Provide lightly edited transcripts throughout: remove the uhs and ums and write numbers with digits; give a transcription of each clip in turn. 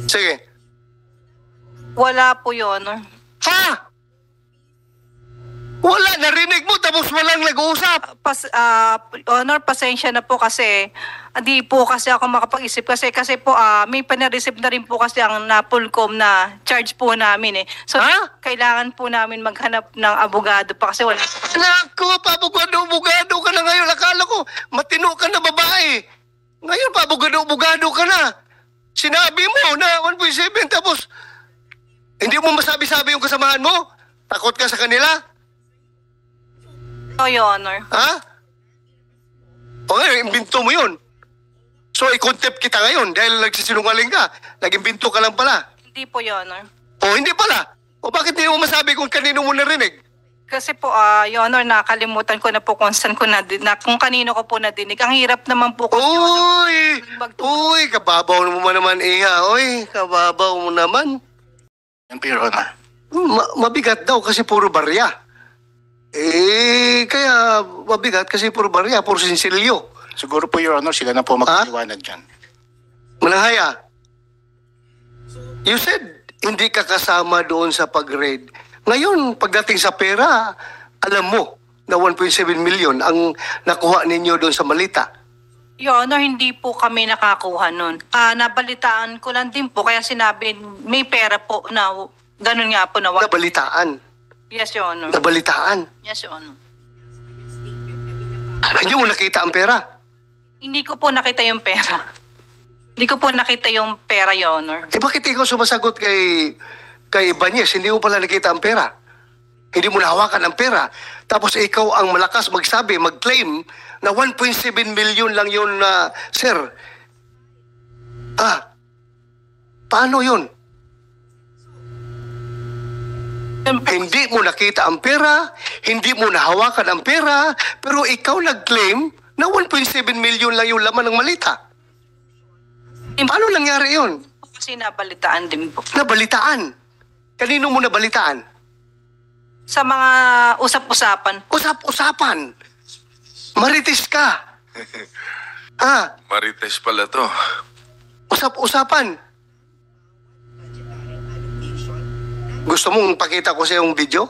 Sige. Wala po, Your Honor. Ha? Wala, narinig mo tapos walang nag-uusap. Honor, pasensya na po kasi hindi po kasi ako makapag-isip kasi po may panareceive na rin po kasi ang Napolcom na charge po namin eh. So, kailangan po namin maghanap ng abogado pa kasi wala po. Naku, abogado ka na ngayon. Akala ko, matino ka na babae. Ngayon, abogado ka na. Sinabi mo na 1.7 tapos hindi mo masabi-sabi yung kasamahan mo? Takot ka sa kanila? No, Your Honor. Ha? O ngayon, imbinto mo yun. So, i-contempt kita ngayon dahil nagsisinungaling ka. Nag-imbinto ka lang pala. Hindi po, Your Honor. O, hindi pala. O, bakit hindi mo masabi kung kanino mo narinig? Kasi po, Your Honor, nakalimutan ko na po kung saan ko kung kanino ko po nadinig. Ang hirap naman po ko. Uy, kababaw mo naman, Iha. Uy, kababaw mo naman. Yan po, Your Honor. Mabigat daw kasi puro barya. Kaya mabigat kasi puro barya, puro sinsilyo. Siguro po, Your Honor, sila na po magpaliwanag dyan. Mananghaya, you said hindi ka kasama doon sa pag-raid. Ngayon, pagdating sa pera, alam mo na 1.7 million ang nakuha ninyo doon sa Malita. Your Honor, hindi po kami nakakuha nun. Nabalitaan ko lang din po, kaya sinabi may pera po na ganun nga po na. Nabalitaan. Yes, Your Honor. Nabalitaan. Yes, Your Honor. Hindi mo nakita ang pera? Hindi ko po nakita yung pera. Hindi ko po nakita yung pera, Your Honor. Bakit ikaw sumasagot kay Ibanez? Hindi mo pala nakita ang pera. Hindi mo nahawakan ang pera. Tapos ikaw ang malakas magsabi, mag-claim na 1.7 million lang yun, sir. Paano yun? Hindi mo nakita ang pera, hindi mo nahawakan ang pera, pero ikaw nag-claim na 1.7 million lang yung laman ng Malita. Paano nangyari yun? Kasi nabalitaan din po. Nabalitaan? Kanino mo nabalitaan? Sa mga usap-usapan. Usap-usapan? Marites ka? Marites pala to. Usap-usapan? Gusto mong pakita ko sa yung video?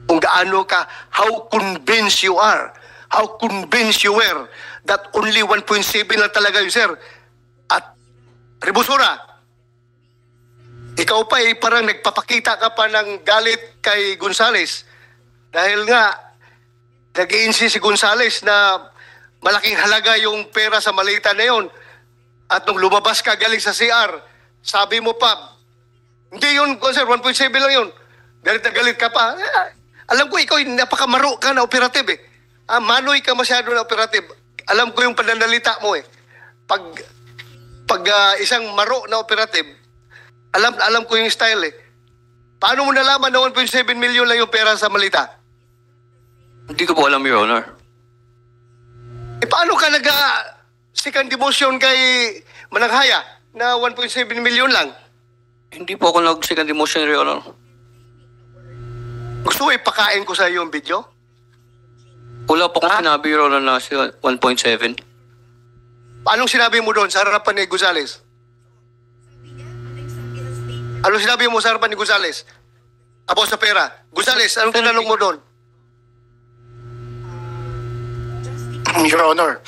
Kung gaano ka, how convinced you are, how convinced you were that only 1.7 lang talaga yun, sir. At, Rebusora, ikaw pa parang nagpapakita ka pa ng galit kay Gonzales. Dahil nga, nag-i-insist si Gonzales na malaking halaga yung pera sa Malita na yun. At nung lumabas ka galing sa CR, sabi mo pa, hindi yun, sir, 1.7 lang yun. Galit na galit ka pa. Alam ko, ikaw napakamaro ka na operative eh. Manoy ka masyado na operative. Alam ko yung pananalita mo eh. Pag isang maro na operative, alam ko yung style eh. Paano mo nalaman na 1.7 million lang yung pera sa Malita? Hindi ko po alam, Your Honor. Paano ka second demotion kay Mananghaya na 1.7 million lang? Hindi po ako nag-second demotion, Your Honor. Gusto mo ipakain ko sa iyo yung video? Wala po akong sinabi, Your Honor, na 1.7. Anong sinabi mo doon sa harapan ni Gonzales? Anong sinabi mo sa harapan ni Gonzales? About sa pera. Gonzales, anong tinanong mo doon? Your Honor,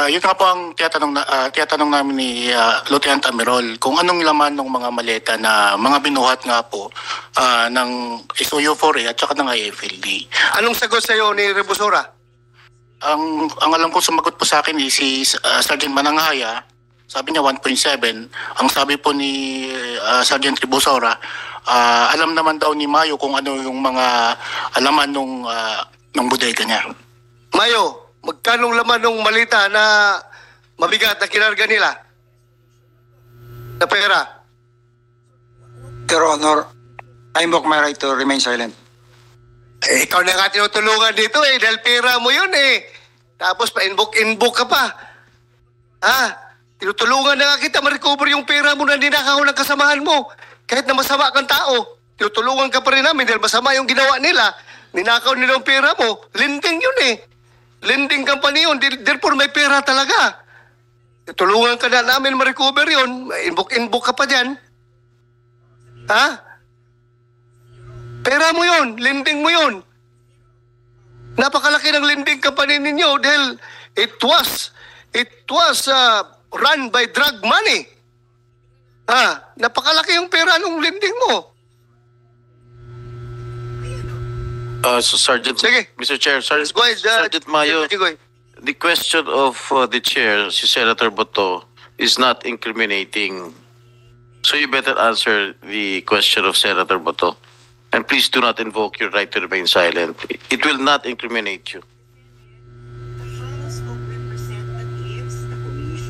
yun nga po ang tiyatanong namin ni Lieutenant Amirol kung anong laman ng mga maleta na mga binuhat nga po ng SOU4A at saka ng IFLD. Anong sagot sa iyo ni Rebusora? Ang alam ko sumagot po sa akin is si Sergeant Mananghaya, sabi niya 1.7. Ang sabi po ni Sergeant Rebusora, alam naman daw ni Mayo kung ano yung mga alaman ng bodega niya. Mayo, magkanong laman ng malita na mabigat na kinarga nila? Na pera? Your Honor, I invoke my right to remain silent. Ikaw na nga tinutulungan dito eh, dahil pera mo yun eh. Tapos pa-invoke ka pa. Tinutulungan na nga kita ma-recover yung pera mo na ninakaw ng kasamahan mo. Kahit na masama kang tao, tinutulungan ka pa rin namin dahil masama yung ginawa nila. Ninakaw nila yung pera mo. Lending yun eh. Lending company yun. Therefore may pera talaga. Tulungan ka na namin ma-recover yun. Inbook ka pa dyan. Ha? Pera mo yun. Lending mo yun. Napakalaki ng lending company ninyo dahil it was run by drug money. Ha? Napakalaki yung pera ng lending mo. So Sergeant, Sige. Mr. Chair, Sergeant, Go ahead, Sergeant Mayo, Jigoy. the question of the chair, si Senator Boto, is not incriminating. So you better answer the question of Senator Boto. And please do not invoke your right to remain silent. It will not incriminate you.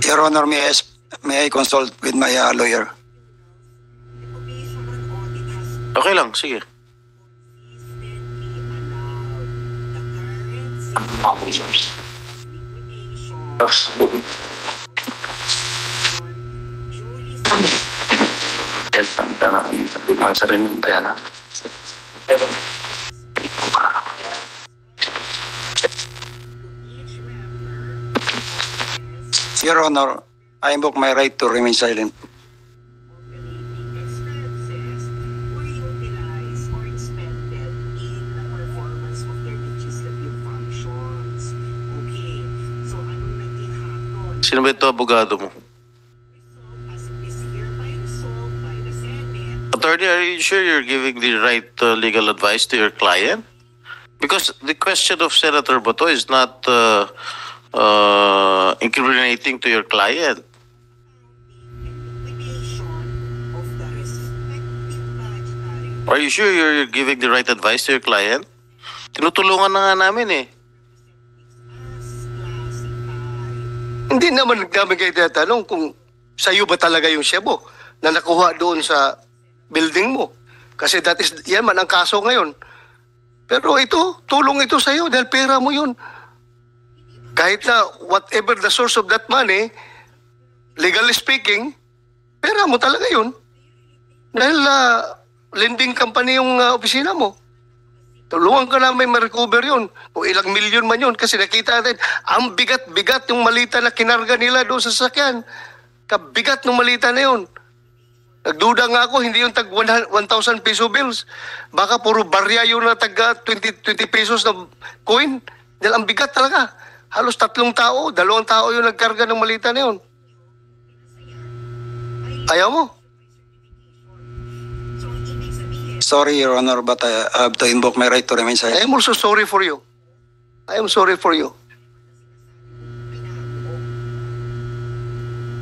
Your Honor, may I consult with my lawyer? Okay lang, sige. Your Honor, I invoke my right to remain silent. Sino ba ito, abogado mo? Attorney, are you sure you're giving the right legal advice to your client? Because the question of Senator Boto is not incriminating to your client. Are you sure you're giving the right advice to your client? Tinutulungan na nga namin eh. Hindi naman namin kayo tinatanong kung sa'yo ba talaga yung Shebo na nakuha doon sa building mo. Kasi yan man ang kaso ngayon. Pero ito, tulong ito sa'yo dahil pera mo yun. Kahit na whatever the source of that money, legally speaking, pera mo talaga yun. Dahil lending company yung opisina mo. Tulungan ka namin ma-recover yun. Kung ilang milyon man yun. Kasi nakita natin, ang bigat-bigat yung malita na kinarga nila doon sa sasakyan. Kabigat ng malita na yun. Nagduda nga ako, hindi yung tag 1,000 peso bills. Baka puro barya yun na tag 20 pesos na coin. Dahil ang bigat talaga. Halos 3 tao, 2 tao yung nagkarga ng malita na yun. Ayaw mo? Sorry, Your Honor, but I have to invoke my right to remain I silent. am also sorry for you. I am sorry for you.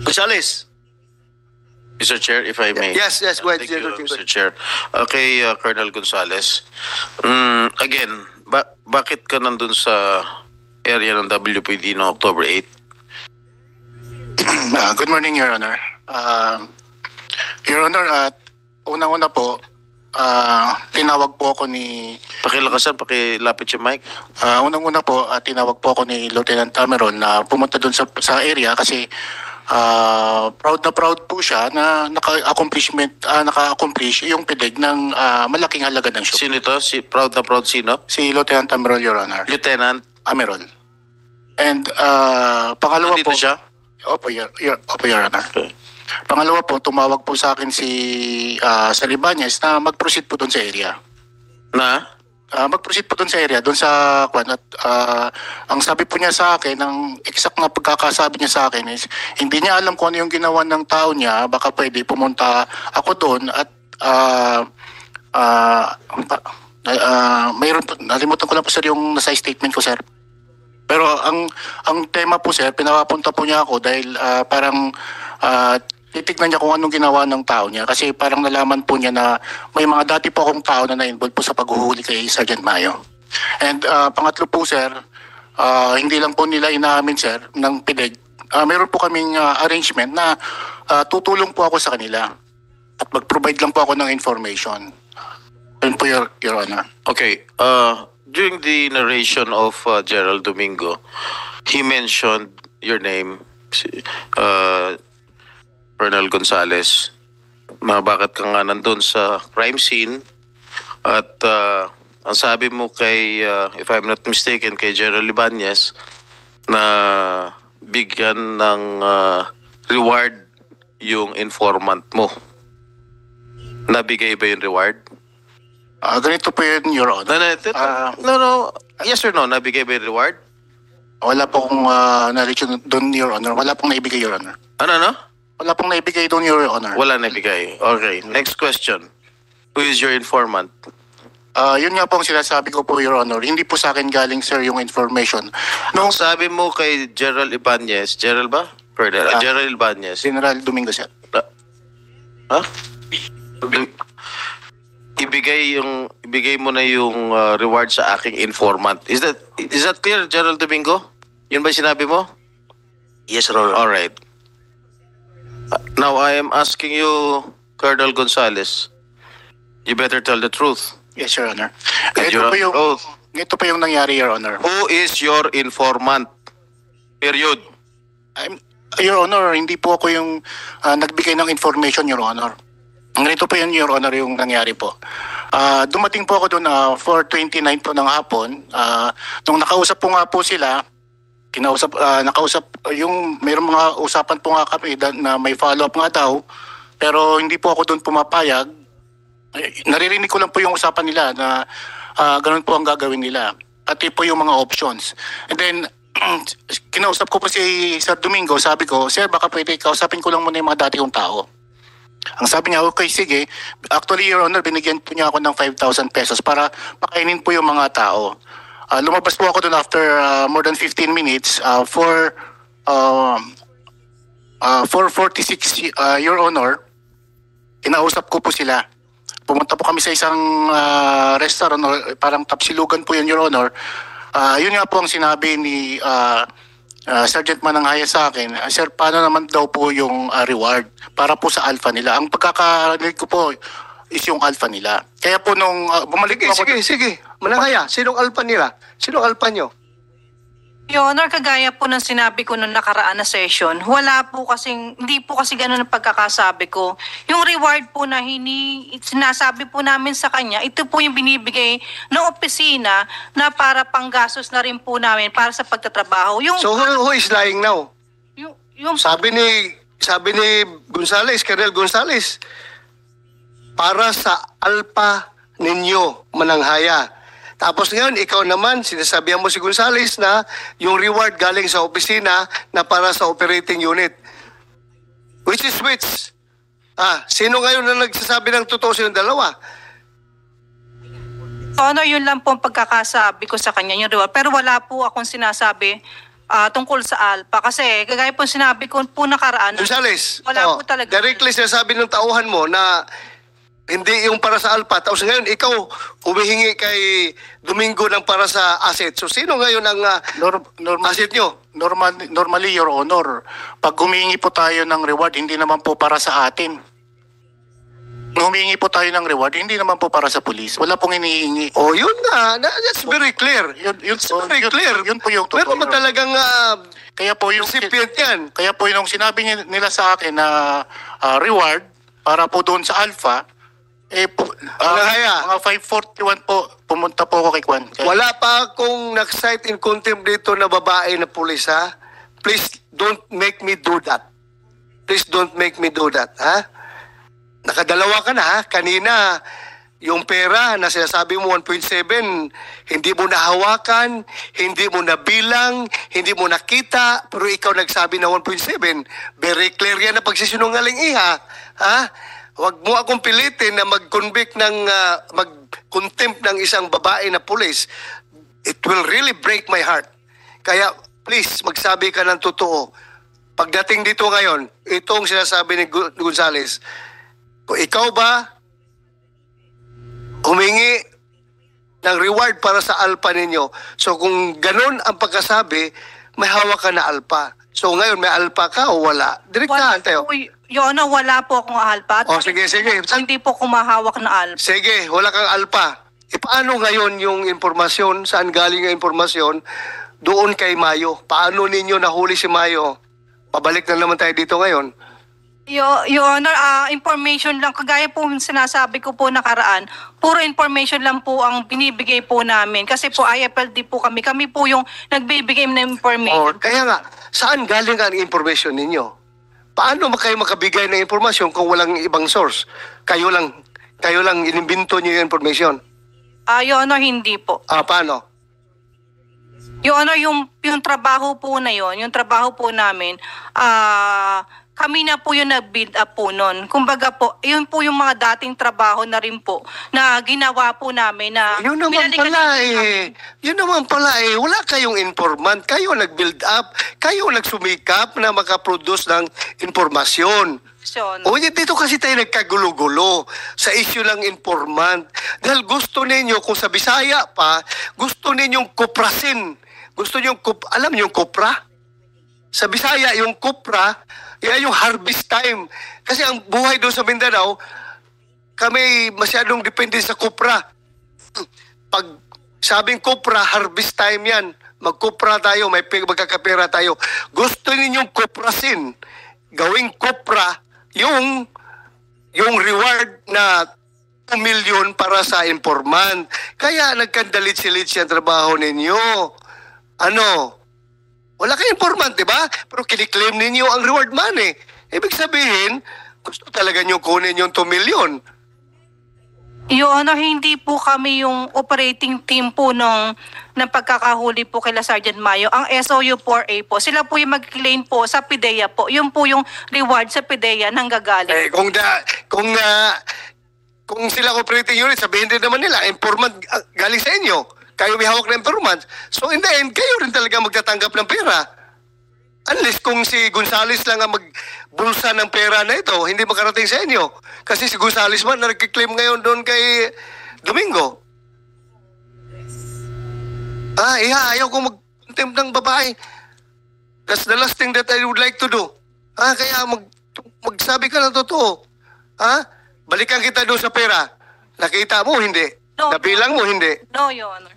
Gonzales. Mr. Chair, if I may. Yes, go ahead. Thank you, Mr. Chair. Okay, Colonel Gonzales. Again, bakit ka nandun sa area ng WPD noong October 8? Good morning, Your Honor. Your Honor, unang-una po, tinawag po ako ni... Pakilakasan, pakilapit yung mic. Unang-una po, tinawag po ako ni Lieutenant Ameron na pumunta doon sa area kasi proud na proud po siya na naka-accomplish yung PDEG ng malaking halaga ng show. Sino ito? Proud na proud sino? Si Lieutenant Ameron, Your Honor. Lieutenant? Ameron. And pangalawa Nandito po... siya? Opo, Your Honor. Okay. Pangalawa po, tumawag po sa akin si Salibanyes na mag-proceed po doon sa area. Na? Mag-proceed po doon sa area, doon sa kwan. At ang sabi po niya sa akin, ang exact na pagkakasabi niya sa akin is, hindi niya alam kung ano yung ginawa ng tao niya, baka pwede pumunta ako doon at mayroon po, nalimutan ko lang po sir yung nasa statement ko sir. Pero ang tema po sir, pinapapunta po niya ako dahil parang titignan niya kung anong ginawa ng tao niya kasi parang nalaman po niya na may mga dati po akong tao na na-involve po sa paghuhuli kay Sergeant Mayo. And pangatlo po sir, hindi lang po nila inaamin sir ng PDEG. Meron po kaming arrangement na tutulong po ako sa kanila at mag-provide lang po ako ng information. Yun po Your Honor. Okay. During the narration of Gerald Domingo, he mentioned your name, Colonel Gonzales, bakit ka nga nandun sa crime scene at ang sabi mo kay, if I'm not mistaken, kay General Ibanez na bigyan ng reward yung informant mo? Nabigay ba yung reward? Ganito po yun, Your Honor. No. Yes or no? Nabigay ba yung reward? Wala po akong knowledge doon, Your Honor. Wala pong naibigay, Your Honor. Ano? Wala pong naibigay doon, Your Honor. Wala nabigay. Okay. Next question. Who is your informant? Yun nga po ang sinasabi ko po, Your Honor. Hindi po sa akin galing, sir, yung information. Nung Sabi mo kay General Ibanez, General ba? Colonel, General Ibanez. General Domingo, sir. Ha? Ibigay mo na yung reward sa aking informant. Is that clear, General Domingo? Yun ba yung sinabi mo? Yes, Your Honor. All right. Now I am asking you, Colonel Gonzales. You better tell the truth. Yes, Your Honor. And Ito you're po yung, oath. ito po yung nangyari, Your Honor. Who is your informant? Period. Your Honor, hindi po ako yung nagbigay ng information, Your Honor. Ganito po yun, Your Honor, yung nangyari po. Dumating po ako doon 4:29 po ng hapon. Nung nakausap po nga po sila, nakausap, yung mayroong mga usapan po nga kami na may follow-up nga daw, pero hindi po ako doon pumapayag. Naririnig ko lang po yung usapan nila na ganun po ang gagawin nila. Pati po yung mga options. And then, kinausap ko po si Sir Domingo, sabi ko, Sir, baka pwede kausapin ko lang muna yung mga dati kong tao. Ang sabi niya, okay, sige. Actually, Your Honor, binigyan po niya ako ng 5,000 pesos para pakainin po yung mga tao. Lumabas po ako doon after more than 15 minutes for 4:46, Your Honor. Kinausap ko po sila. Pumunta po kami sa isang restaurant, parang tapsilugan po yun, Your Honor. Yun nga po ang sinabi ni Sergeant Mananghaya sa akin, Sir, paano naman daw po yung reward para po sa alpha nila? Ang pagkakarinig ko po is yung alpha nila. Kaya po nung bumalik po ako... Sige. Mananghaya, sinong alpha nila? Sinong alpha nyo? Your Honor, kagaya po ng sinabi ko nung nakaraan na session, hindi po kasi ganun ang pagkakasabi ko. Yung reward po na sinasabi po namin sa kanya, ito po yung binibigay ng opisina na para panggastos na rin po namin para sa pagtatrabaho. So who is lying now? Yung Sabi ni Gonzales, Colonel Gonzales, para sa alpha ninyo, Mananghaya. Tapos ngayon, ikaw naman, sinasabihan mo si Gonzales na yung reward galing sa opisina na para sa operating unit. Which is which? Sino ngayon na nagsasabi ng totoo silang dalawa? Honor, yun lang po ang pagkakasabi ko sa kanya, yung reward. Pero wala po akong sinasabi tungkol sa alpha. Kasi kagaya po sinabi ko po nakaraan. Gonzales, Wala po talaga. directly sinasabi ng tauhan mo na hindi yung para sa alpha. Tapos ngayon, ikaw humihingi kay Domingo ng para sa asset. So, sino ngayon ang asset nyo? Normally, Your Honor, pag humingi po tayo ng reward, hindi naman po para sa atin. Humingi po tayo ng reward, hindi naman po para sa police. Wala pong hinihingi. Oh, yun na. That's very clear. That's very clear. Yun po yung totoo. Meron mo talagang kaya po yung recipient yan. Kaya po yung sinabi nila sa akin na reward para po doon sa alpha, mga 5:41 po, pumunta po ako kay Kwan. Wala pa akong nag-cite in contempt dito na babae na pulis, ha? Please don't make me do that. Please don't make me do that, ha? Nakadalawa ka na, ha? Kanina, yung pera na sinasabi mo 1.7, hindi mo nahawakan, hindi mo nabilang, hindi mo nakita, pero ikaw nagsabi na 1.7. Very clear yan na pagsisinungaling, iha. Ha? Huwag mo akong pilitin na mag-convict ng, mag-contempt ng isang babae na pulis. It will really break my heart. Kaya, please, magsabi ka ng totoo. Pagdating dito ngayon, itong sinasabi ni Gonzales, kung ikaw ba humingi ng reward para sa alpha ninyo? So, kung ganun ang pagkasabi, may hawak ka na alpha. So, ngayon, may alpha ka o wala? Direktahan tayo. Your Honor, wala po akong alpha. Sige. Hindi po kumahawak na alpha. Sige, wala kang alpha. Paano ngayon yung impormasyon? Saan galing ang impormasyon? Doon kay Mayo. Paano ninyo nahuli si Mayo? Pabalik na naman tayo dito ngayon. Your Honor, information lang, kagaya po yung sinasabi ko po nakaraan, puro information lang po ang binibigay po namin. Kasi po IFLD po kami po yung nagbibigay ng information. Kaya nga, saan galing ang information ninyo? Paano kayo makabigay ng informasyon kung walang ibang source? Kayo lang inimbento niyo yung information. Your Honor, hindi po. Paano? Your Honor, yung trabaho po na yon, yung trabaho po namin, kami na po yung nag-build up po nun. Kumbaga po, yun po yung mga dating trabaho na rin po na ginawa po namin na... Yun naman pala eh. Yun naman pala eh. Wala kayong informant. Kayo nag-build up. Kayo nagsumikap na makaproduce ng informasyon. O dito kasi tayo nagkagulo-gulo sa issue ng informant. Dahil gusto ninyo, kung sa Bisaya pa, gusto ninyong kuprasin. Gusto niyo, alam niyo yung kupra? Sa Bisaya, yung kupra, yan yung harvest time. Kasi ang buhay doon sa Mindanao, kami masyadong depende sa kupra. Pag sabing kupra, harvest time yan. Magkupra tayo, magkakapera tayo. Gusto ninyong kuprasin. Gawing kupra, yung reward na 2 million para sa informant. Kaya nagkandalit-silit siya ang trabaho ninyo. Ano? Wala kayong informant, di ba? Pero kiniklaim ninyo ang reward money. Ibig sabihin, gusto talaga nyo kunin yung 2 million. Your Honor, hindi po kami yung operating team po ng pagkakahuli po kila Sergeant Mayo. Ang SOU 4A po, sila po yung mag-claim po sa PIDEA po. Yun po yung reward sa PIDEA nang gagaling. Kung sila operating unit, sabihin din naman nila, informant galing sa inyo. Kayo may hawak na informant. So in the end, kayo rin talaga magtatanggap ng pera. Unless kung si Gonzales lang ang magbulsa ng pera na ito, hindi makarating sa inyo. Kasi si Gonzales man na nagkiklaim ngayon doon kay Domingo. Ayaw ko mag-contempt ng babae. That's the last thing that I would like to do. Kaya magsabi ka ng totoo. Balikan kita doon sa pera. Nakita mo, hindi. No, Nabilang mo, hindi. No, Your Honor.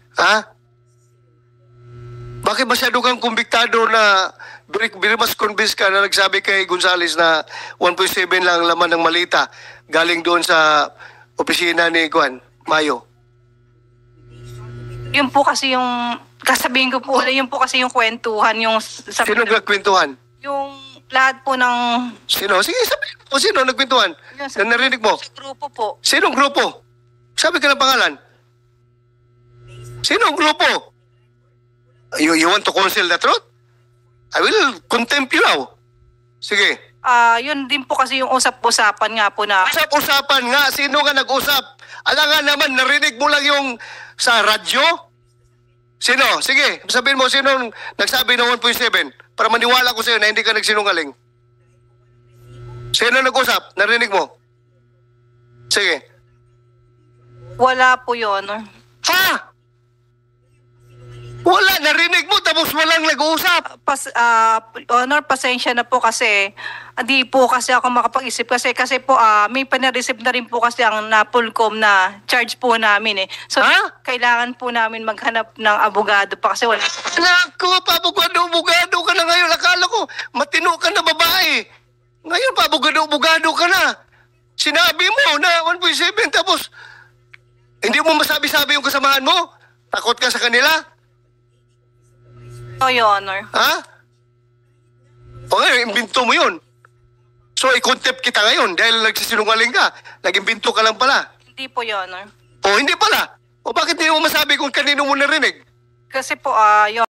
Bakit masyado kang kumbiktado na very mas convinced ka na nagsabi kay Gonzales na 1.7 lang laman ng malita galing doon sa opisina ni Juan Mayo? Yun po kasi yung, kasabihin ko po, yun po kasi yung kwentuhan, yung... Sino nagkwentuhan? Yung lahat po ng... Sino? Sige, sabihin mo. Sino nagkwentuhan? Na narinig mo? Sa grupo po. Sinong grupo? Sabi ka ng pangalan. Sinong grupo? You want to conceal the truth? I will contempt you now. Sige. Yun din po kasi yung usap-usapan nga po na... Usap-usapan nga. Sino nga nag-usap? Alangan naman, narinig mo lang yung sa radyo? Sino? Sige, sabihin mo, sino nagsabi ng 1.7? Para maniwala ko sa'yo na hindi ka nagsinungaling. Sino nag-usap? Narinig mo? Sige. Wala po yun. Wala, narinig mo tapos walang nag-uusap. Honor, pasensya na po kasi hindi po kasi ako makapag-isip kasi po may panareceive na rin po kasi ang Napolcom na charge po namin eh. So kailangan po namin maghanap ng abogado pa kasi wala. Naku, abogado ka na ngayon. Akala ko matino ka na babae. Ngayon abogado ka na. Sinabi mo na 1.7 tapos hindi mo masabi-sabi yung kasamahan mo? Takot ka sa kanila? No, Your Honor. O ngayon, imbinto mo yun. So, i-contempt kita ngayon dahil nagsisinungaling ka. Nag-imbinto ka lang pala. Hindi po, Your Honor. O, hindi pala. O bakit hindi mo masabi kung kanino mo narinig? Kasi po, Your